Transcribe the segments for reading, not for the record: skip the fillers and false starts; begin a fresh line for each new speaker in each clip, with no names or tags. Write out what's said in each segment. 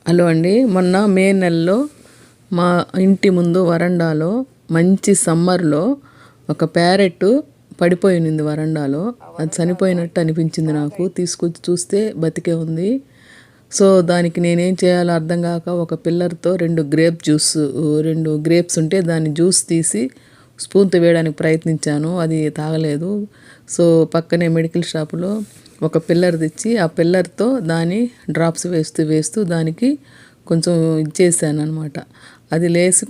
Hello అండి, మొన్న మే నెలలో మా ఇంటి ముందు వరండాలో మంచి సమ్మర్లో ఒక ప్యారెట్ పడిపోయింది వరండాలో. అది చనిపోయినట్టు అనిపించింది నాకు. తీసుకొచ్చి చూస్తే బతికే ఉంది. సో దానికి నేనేం చేయాలో అర్థం కాక ఒక పిల్లర్తో రెండు గ్రేప్స్ ఉంటే దాన్ని జ్యూస్ తీసి స్పూన్తో వేయడానికి ప్రయత్నించాను. అది తాగలేదు. సో పక్కనే మెడికల్ షాపులో ఒక పిల్లర్ తెచ్చి ఆ పిల్లర్తో దాని డ్రాప్స్ వేస్తూ దానికి కొంచెం ఇచ్చేసాను అనమాట. అది లేచి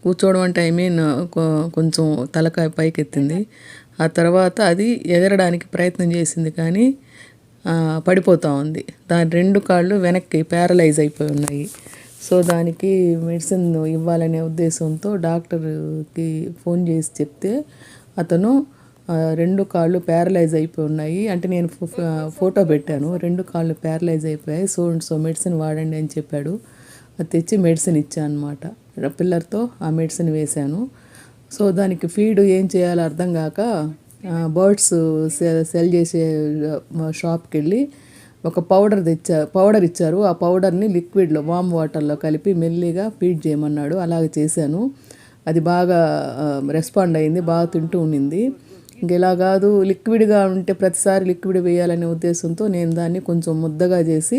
కూర్చోవడం అంటే కొంచెం తలకాయ పైకెత్తింది. ఆ తర్వాత అది ఎగరడానికి ప్రయత్నం చేసింది, కానీ పడిపోతూ ఉంది. దాని రెండు కాళ్ళు వెనక్కి ప్యారలైజ్ అయిపోయి ఉన్నాయి. సో దానికి మెడిసిన్ ఇవ్వాలనే ఉద్దేశంతో డాక్టర్కి ఫోన్ చేసి చెప్తే అతను రెండు కాళ్ళు ప్యారలైజ్ అయిపోయి ఉన్నాయి అంటే, నేను ఫోటో పెట్టాను, రెండు కాళ్ళు ప్యారలైజ్ అయిపోయాయి, సో మెడిసిన్ వాడండి అని చెప్పాడు. అది తెచ్చి మెడిసిన్ ఇచ్చాను అనమాట. పిల్లర్తో ఆ మెడిసిన్ వేశాను. సో దానికి ఫీడ్ ఏం చేయాలో అర్థం కాక బర్డ్స్ సెల్ చేసే షాప్కి వెళ్ళి ఒక పౌడర్ ఇచ్చారు. ఆ పౌడర్ని లిక్విడ్లో వామ్ వాటర్లో కలిపి మెల్లిగా ఫీడ్ చేయమన్నాడు. అలాగే చేశాను. అది బాగా రెస్పాండ్ అయింది, బాగా తింటూ ఉండింది. ఇలా కాదు, లిక్విడ్గా ఉంటే ప్రతిసారి లిక్విడ్ వేయాలనే ఉద్దేశంతో నేను దాన్ని కొంచెం ముద్దగా చేసి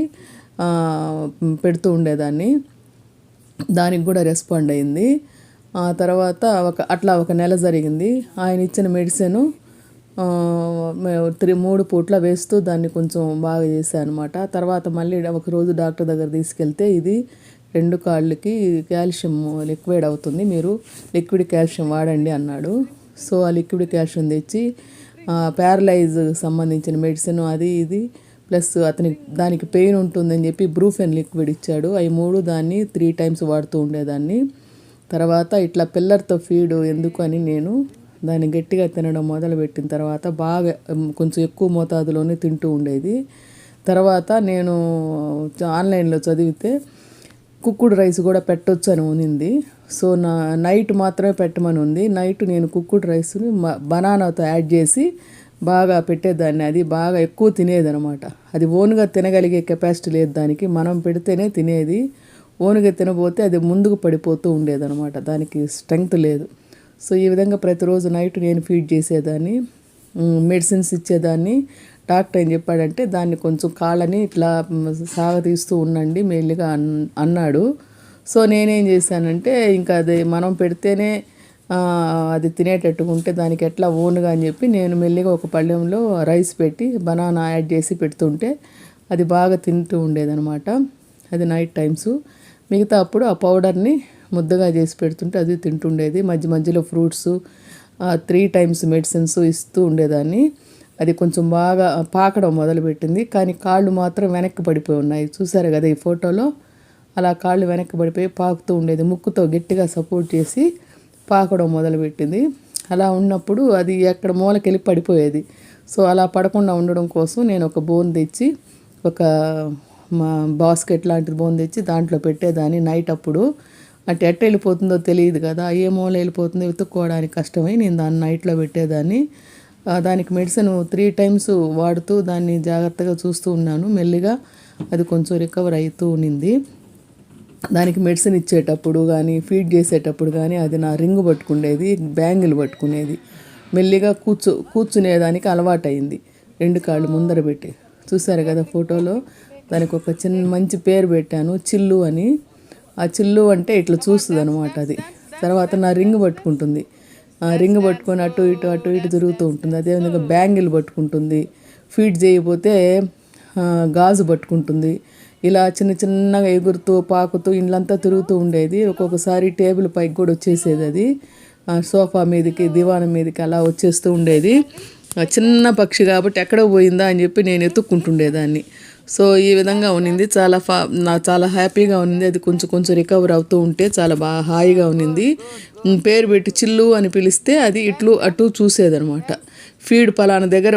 పెడుతూ ఉండేదాన్ని. దానికి కూడా రెస్పాండ్ అయింది. ఆ తర్వాత ఒక నెల జరిగింది. ఆయన ఇచ్చిన మెడిసిన్ 3 పూట్ల వేస్తూ దాన్ని కొంచెం బాగా చేశాను అనమాట. తర్వాత మళ్ళీ ఒకరోజు డాక్టర్ దగ్గర తీసుకెళ్తే ఇది రెండు కాళ్ళకి కాల్షియం లిక్విడ్ అవుతుంది, మీరు లిక్విడ్ కాల్షియం వాడండి అన్నాడు. సో ఆ లిక్విడ్ కాల్షియం తెచ్చి ప్యారలైజ్ సంబంధించిన మెడిసిన్ ఇది ప్లస్ దానికి పెయిన్ ఉంటుందని చెప్పి బ్రూఫెన్ లిక్విడ్ ఇచ్చాడు. అవి 3 దాన్ని 3 times వాడుతూ ఉండేదాన్ని. తర్వాత ఇట్లా పిల్లర్తో ఫీడ్ ఎందుకు అని నేను దాన్ని గట్టిగా తినడం మొదలుపెట్టిన తర్వాత బాగా కొంచెం ఎక్కువ మోతాదులోనే తింటూ ఉండేది. తర్వాత నేను ఆన్లైన్లో చదివితే కుక్కుడు రైస్ కూడా పెట్టొచ్చు అని ఉంది. సో నైట్ మాత్రమే పెట్టమని ఉంది. నైట్ నేను కుక్కుడు రైస్ని బనానాతో యాడ్ చేసి బాగా పెట్టేదాన్ని. అది బాగా ఎక్కువ తినేదనమాట. అది ఓన్గా తినగలిగే కెపాసిటీ లేదు దానికి, మనం పెడితేనే తినేది. ఓన్గా తినబోతే అది ముందుకు పడిపోతూ ఉండేదనమాట, దానికి స్ట్రెంగ్త్ లేదు. సో ఈ విధంగా ప్రతిరోజు నైట్ నేను ఫీడ్ చేసేదాన్ని, మెడిసిన్స్ ఇచ్చేదాన్ని. డాక్టర్ ఏం చెప్పాడంటే దాన్ని కొంచెం కాళ్ళని ఇట్లా సాగతీస్తూ ఉండండి మెల్లిగా అన్నాడు. సో నేనేం చేశానంటే ఇంకా అది మనం పెడితేనే అది తినేటట్టుగా ఉంటే దానికి ఎట్లా ఓన్గా అని చెప్పి నేను మెల్లిగా ఒక పళ్ళెంలో రైస్ పెట్టి బనానా యాడ్ చేసి పెడుతుంటే అది బాగా తింటూ ఉండేదనమాట. అది నైట్ టైమ్స్. మిగతా అప్పుడు ఆ పౌడర్ని ముద్దగా చేసి పెడుతుంటే అది తింటుండేది. మధ్యలో ఫ్రూట్స్ 3 times మెడిసిన్స్ ఇస్తూ ఉండేదాన్ని. అది కొంచెం బాగా పాకడం మొదలుపెట్టింది, కానీ కాళ్ళు మాత్రం వెనక్కి పడిపోయి ఉన్నాయి. చూసారు కదా ఈ ఫోటోలో, అలా కాళ్ళు వెనక్కి పడిపోయి పాకుతూ ఉండేది. ముక్కుతో గట్టిగా సపోర్ట్ చేసి పాకడం మొదలుపెట్టింది. అలా ఉన్నప్పుడు అది ఎక్కడ మూలకెళ్ళి పడిపోయేది. సో అలా పడకుండా ఉండడం కోసం నేను ఒక బోన్ తెచ్చి, ఒక బాస్కెట్ లాంటి బోన్ తెచ్చి దాంట్లో పెట్టేదాన్ని. నైట్ అప్పుడు అంటే ఎట్ట వెళ్ళిపోతుందో తెలియదు కదా, ఏ మూల వెళ్ళిపోతుందో వెతుక్కోవడానికి కష్టమై నేను దాన్ని నైట్లో పెట్టేదాన్ని. దానికి మెడిసిన్ 3 times వాడుతూ దాన్ని జాగ్రత్తగా చూస్తూ ఉన్నాను. మెల్లిగా అది కొంచెం రికవర్ అవుతూ ఉన్నింది. దానికి మెడిసిన్ ఇచ్చేటప్పుడు కానీ ఫీడ్ చేసేటప్పుడు కానీ అది నా రింగ్ పట్టుకునేది, బ్యాంగిల్ పట్టుకునేది. మెల్లిగా కూర్చునేదానికి అలవాటైంది, 2 కాళ్ళు ముందర పెట్టి. చూసారు కదా ఫోటోలో. దానికి ఒక మంచి పేరు పెట్టాను, చిల్లు అని. ఆ చిల్లు అంటే ఇట్లా చూస్తుంది అనమాట అది. తర్వాత నా రింగ్ పట్టుకుంటుంది, రింగ్ పట్టుకొని అటు ఇటు తిరుగుతూ ఉంటుంది. అదేవిధంగా బ్యాంగిల్ పట్టుకుంటుంది. ఫీడ్ చేయకపోతే గాజు పట్టుకుంటుంది. ఇలా చిన్నగా ఎగురుతూ పాకుతూ ఇండ్లంతా తిరుగుతూ ఉండేది. ఒక్కొక్కసారి టేబుల్ పైకి కూడా వచ్చేసేది. అది సోఫా మీదకి, దివాణం మీదకి అలా వచ్చేస్తూ ఉండేది. చిన్న పక్షి కాబట్టి ఎక్కడ పోయిందా అని చెప్పి నేను ఎత్తుక్కుంటుండేదాన్ని. సో ఈ విధంగా ఉన్నింది. చాలా హ్యాపీగా ఉన్నింది. అది కొంచెం రికవర్ అవుతూ ఉంటే చాలా బాగా హాయిగా ఉన్నింది. పేరు పెట్టి చిల్లు అని పిలిస్తే అది అటు చూసేదనమాట. ఫీడ్ పలానా దగ్గర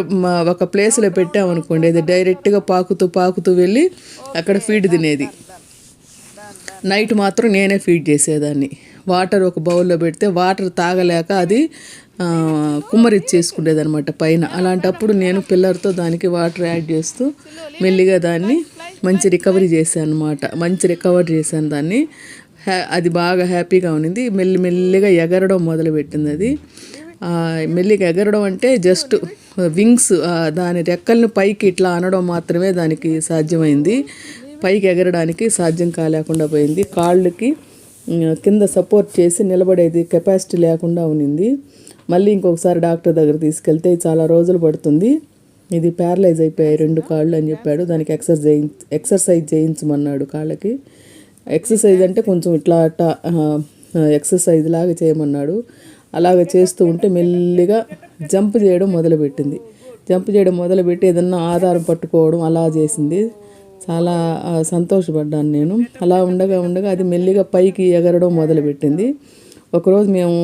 ఒక ప్లేస్లో పెట్టామనుకోండి, అది డైరెక్ట్గా పాకుతూ వెళ్ళి అక్కడ ఫీడ్ తినేది. నైట్ మాత్రం నేనే ఫీడ్ చేసేదాన్ని. వాటర్ ఒక బౌల్లో పెడితే వాటర్ తాగలేక అది కుమ్మరిచ్చేసుకునేది అనమాట పైన. అలాంటప్పుడు నేను పిల్లర్తో దానికి వాటర్ యాడ్ చేస్తూ మెల్లిగా దాన్ని మంచి రికవరీ చేశాను అనమాట. మంచి రికవరీ చేశాను దాన్ని. అది బాగా హ్యాపీగా ఉన్నింది. మెల్లిమెల్లిగా ఎగరడం మొదలుపెట్టింది అది. మెల్లిగా ఎగరడం అంటే జస్ట్ వింగ్స్, దాని రెక్కల్ని పైకి ఇట్లా అనడం మాత్రమే దానికి సాధ్యమైంది. పైకి ఎగరడానికి సాధ్యం కాలేకుండా పోయింది. కాళ్ళకి కింద సపోర్ట్ చేసి నిలబడేది కెపాసిటీ లేకుండా ఉన్నింది. మళ్ళీ ఇంకొకసారి డాక్టర్ దగ్గర తీసుకెళ్తే చాలా రోజులు పడుతుంది, ఇది ప్యారలైజ్ అయిపోయాయి 2 కాళ్ళు అని చెప్పాడు. దానికి ఎక్సర్సైజ్ చేయించమన్నాడు కాళ్ళకి. ఎక్సర్సైజ్ అంటే కొంచెం ఇట్లా అట్లా ఎక్సర్సైజ్ లాగా చేయమన్నాడు. అలాగ చేస్తూ ఉంటే మెల్లిగా జంప్ చేయడం మొదలుపెట్టింది. జంప్ చేయడం మొదలుపెట్టి ఏదన్నా ఆధారం పట్టుకోవడం అలా చేసింది. చాలా సంతోషపడ్డాను నేను. అలా ఉండగా అది మెల్లిగా పైకి ఎగరడం మొదలుపెట్టింది. ఒకరోజు మేము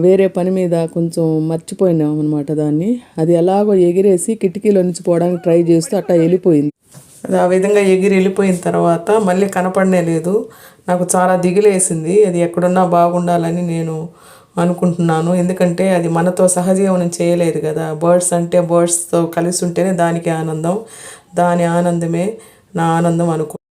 వేరే పని మీద కొంచెం మర్చిపోయినాం అనమాట దాన్ని. అది ఎలాగో ఎగిరేసి కిటికీలో నుంచి పోవడానికి ట్రై చేస్తూ అట్టా వెళ్ళిపోయింది. అది ఆ విధంగా ఎగిరి వెళ్ళిపోయిన తర్వాత మళ్ళీ కనపడనే లేదు. నాకు చాలా దిగులేసింది. అది ఎక్కడున్నా బాగుండాలని నేను అనుకుంటున్నాను. ఎందుకంటే అది మనతో సహజీవనం చేయలేదు కదా. బర్డ్స్ అంటే బర్డ్స్తో కలిసి ఉంటేనే దానికి ఆనందం. దాని ఆనందమే నా ఆనందం అనుకో.